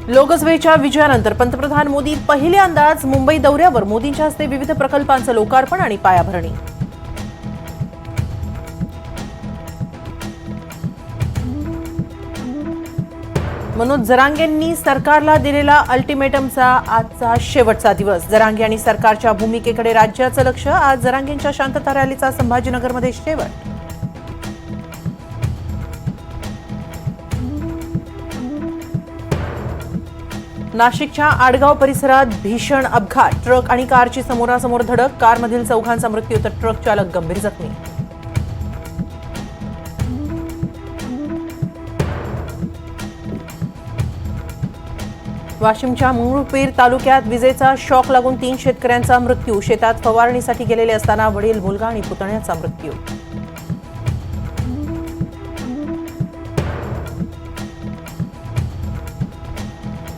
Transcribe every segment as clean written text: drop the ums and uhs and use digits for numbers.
लोकसभेच्या विजयानंतर पंतप्रधान मोदी पहिल्यांदाच मुंबई दौऱ्यावर. मोदींच्या हस्ते विविध प्रकल्पांचं लोकार्पण आणि पायाभरणी. मनोज जरांगेंनी सरकारला दिलेला अल्टिमेटमचा आजचा शेवटचा दिवस. जरांगे आणि सरकारच्या भूमिकेकडे राज्याचं लक्ष. आज जरांगेंच्या शांतता रॅलीचा संभाजीनगरमध्ये शेवट. नाशिकच्या आडगाव परिसरात भीषण अपघात. ट्रक आणि कारची समोरासमोर धडक. कारमधील चौघांचा मृत्यू तर ट्रक चालक गंभीर जखमी. वाशिमच्या मंगरुळपीर तालुक्यात विजेचा शॉक लागून 3 शेतकऱ्यांचा मृत्यू. शेतात फवारणीसाठी गेलेले असताना वडील, मुलगा आणि पुतण्याचा मृत्यू.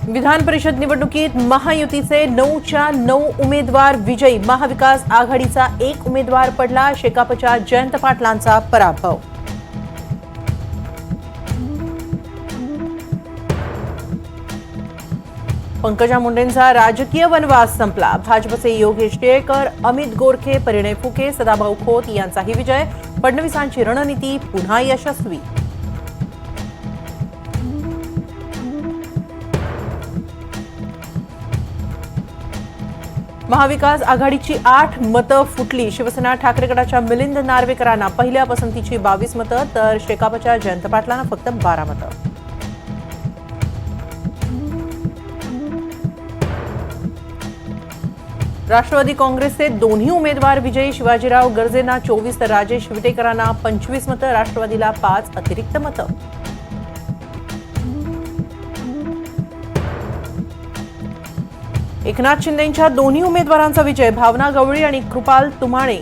विधान परिषद निवडणुकीत महायुतीचे 9च्या 9 उमेदवार विजयी. महाविकास आघाडीचा 1 उमेदवार पडला. शेकापच्या जयंत पाटलांचा पराभव. पंकजा मुंडेंचा राजकीय वनवास संपला. भाजपचे योगेश टिळेकर, अमित गोरखे, परिणय फुके, सदाभाऊ खोत यांचाही विजय. फडणवीसांची रणनीती पुन्हा यशस्वी. महाविकास आघाडीची 8 मतं फुटली. शिवसेना ठाकरे गटाच्या मिलिंद नार्वेकरांना पहिल्या पसंतीची 22 मतं तर शेकापच्या जयंत पाटलांना फक्त 12 मतं. राष्ट्रवादी काँग्रेसचे दोन्ही उमेदवार विजयी. शिवाजीराव गर्जेंना 24 तर राजेश विटेकरांना 25 मतं. राष्ट्रवादीला 5 अतिरिक्त मतं. एकनाथ शिंदेंच्या दोन्ही उमेदवारांचा विजय. भावना गवळी आणि कृपाल तुमाणे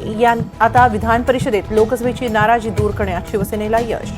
आता विधान परिषदेत. लोकसभेची नाराजी दूर करण्यात शिवसेनेला यश.